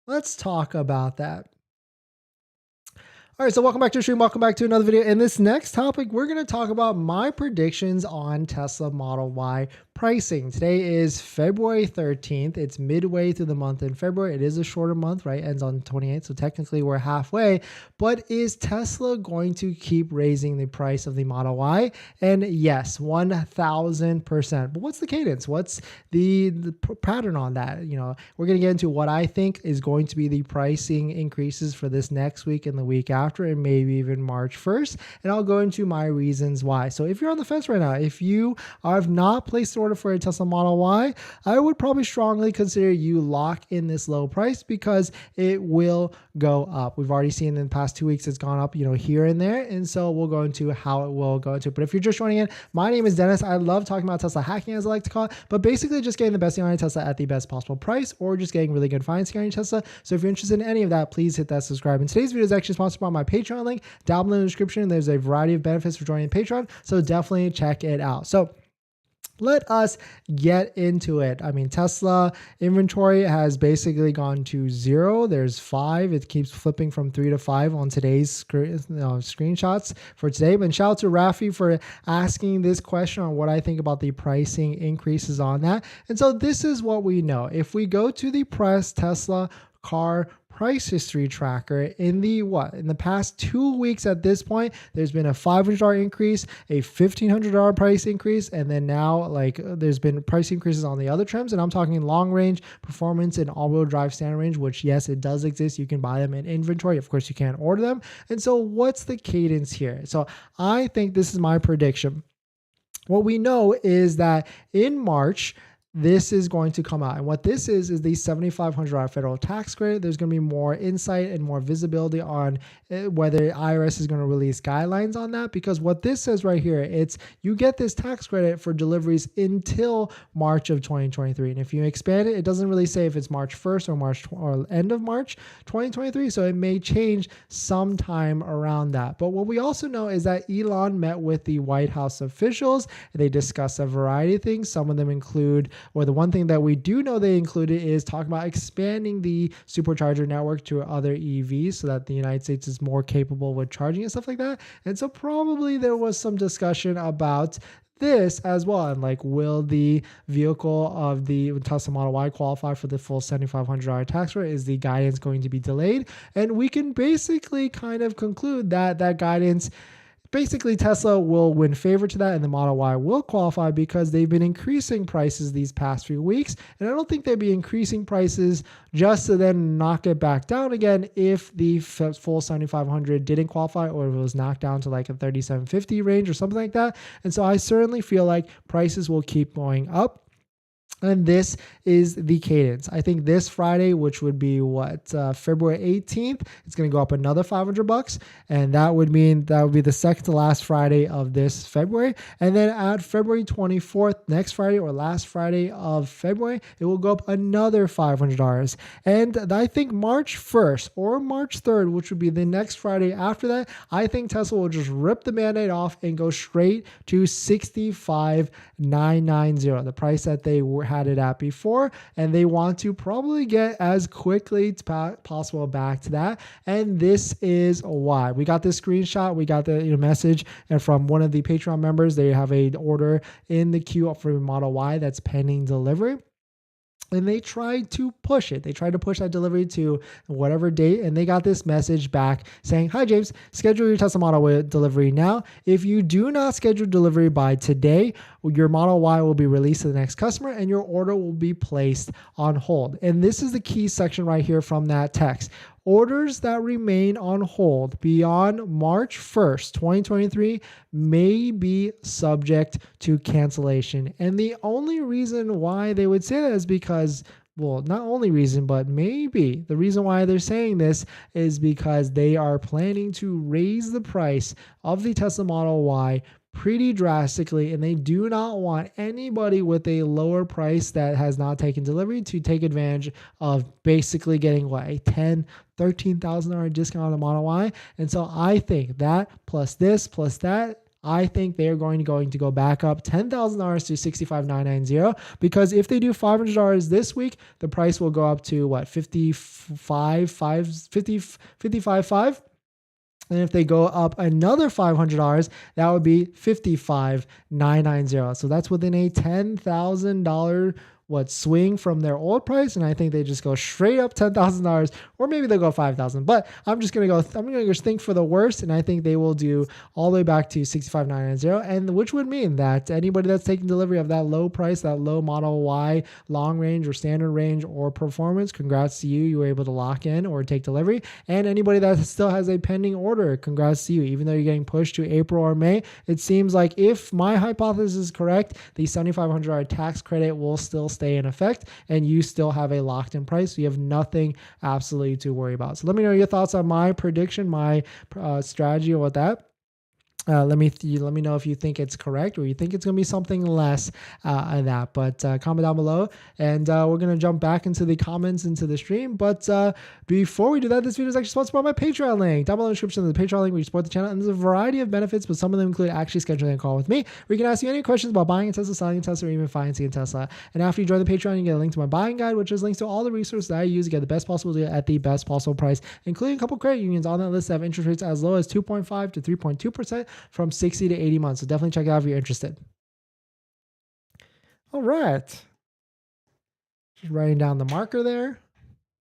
Let's talk about that. All right, so welcome back to the stream. Welcome back to another video. In this next topic, we're going to talk about my predictions on Tesla Model Y pricing. Today is February 13th. It's midway through the month in February. It is a shorter month, right? Ends on 28th, so technically we're halfway. But is Tesla going to keep raising the price of the Model Y? And yes, 1000%. But what's the cadence? What's the pattern on that? We're going to get into what I think is going to be the pricing increases for this next week and the week after, and maybe even March 1st. And I'll go into my reasons why. So if you're on the fence right now, if you have not placed an order for a Tesla Model Y, I would probably strongly consider you lock in this low price because it will go up. We've already seen in the past 2 weeks it's gone up, here and there. And so we'll go into how it will go into. But if you're just joining in, my name is Dennis. I love talking about Tesla hacking, as I like to call it, but basically just getting the best deal on a Tesla at the best possible price, or just getting really good financing on your Tesla. So if you're interested in any of that, please hit that subscribe. And today's video is actually sponsored by my Patreon link down below in the description. There's a variety of benefits for joining Patreon, so definitely check it out. So let us get into it. I mean, Tesla inventory has basically gone to 0. There's 5. It keeps flipping from 3 to 5 on today's screenshots for today. But shout out to Rafi for asking this question on what I think about the pricing increases on that. And so this is what we know. If we go to the Tesla car price history tracker in the past 2 weeks at this point, there's been a $500 increase, a $1,500 price increase, and then now there's been price increases on the other trims. And I'm talking long range, performance, and all-wheel drive standard range, which yes, it does exist. You can buy them in inventory. Of course, you can't order them. And so what's the cadence here? So I think this is my prediction. What we know is that in March, this is going to come out. And what this is the $7,500 federal tax credit. There's going to be more insight and more visibility on whether IRS is going to release guidelines on that, because what this says right here, it's you get this tax credit for deliveries until March of 2023. And if you expand it, it doesn't really say if it's March 1st or March or end of March 2023. So it may change sometime around that. But what we also know is that Elon met with the White House officials. They discussed a variety of things. Some of them include, or the one thing that we do know they included, is talking about expanding the supercharger network to other EVs so that the United States is more capable with charging and stuff like that. And so probably there was some discussion about this as well, and will the vehicle of the Tesla Model Y qualify for the full $7,500 tax rate? Is the guidance going to be delayed? And we can basically kind of conclude that that guidance, basically Tesla will win favor to that, and the Model Y will qualify because they've been increasing prices these past few weeks. And I don't think they'd be increasing prices just to then knock it back down again if the full 7,500 didn't qualify, or if it was knocked down to like a 3,750 range or something like that. And so I certainly feel like prices will keep going up. And this is the cadence. I think this Friday, which would be February 18th, it's going to go up another $500, and that would mean that would be the second to last Friday of this February. And then at February 24th, next Friday or last Friday of February, it will go up another $500. And I think March 1st or March 3rd, which would be the next Friday after that, I think Tesla will just rip the Band-Aid off and go straight to $65,990, the price that they had it at before, and they want to probably get as quickly as possible back to that. And this is why we got this screenshot. We got the message, and from one of the Patreon members, they have an order in the queue for Model Y that's pending delivery. And they tried to push it. They tried to push that delivery to whatever date. And they got this message back saying, "Hi, James, schedule your Tesla Model Y delivery now. If you do not schedule delivery by today, your Model Y will be released to the next customer and your order will be placed on hold." And this is the key section right here from that text. Orders that remain on hold beyond March 1st, 2023 may be subject to cancellation. And the only reason why they would say that is because, well, not only reason, but maybe the reason why they're saying this is because they are planning to raise the price of the Tesla Model Y pretty drastically, and they do not want anybody with a lower price that has not taken delivery to take advantage of basically getting a $13,000 discount on the Model Y. And so I think that plus this plus that, I think they're going to go back up $10,000 to $65,990, because if they do $500 this week, the price will go up to what, 55.5. And if they go up another $500, that would be $55,990. So that's within a $10,000 swing from their old price, and I think they just go straight up $10,000, or maybe they'll go $5,000. But I'm gonna just think for the worst, and I think they will do all the way back to $65,990, and which would mean that anybody that's taking delivery of that low price, that low Model Y long range or standard range or performance, congrats to you. You were able to lock in or take delivery. And anybody that still has a pending order, congrats to you. Even though you're getting pushed to April or May, it seems like if my hypothesis is correct, the $7,500 tax credit will still stay in effect, and you still have a locked in price. So you have nothing absolutely to worry about. So let me know your thoughts on my prediction, my strategy with that. Let me know if you think it's correct or you think it's going to be something less than that. But comment down below, and we're going to jump back into the comments into the stream. But before we do that, this video is actually sponsored by my Patreon link. Down below in the description, there's a Patreon link where you support the channel, and there's a variety of benefits, but some of them include actually scheduling a call with me, where you can ask me any questions about buying a Tesla, selling a Tesla, or even financing a Tesla. And after you join the Patreon, you get a link to my buying guide, which is links to all the resources that I use to get the best possible deal at the best possible price, including a couple credit unions on that list that have interest rates as low as 2.5 to 3.2%. from 60 to 80 months. So definitely check it out if you're interested. All right. Just writing down the marker there.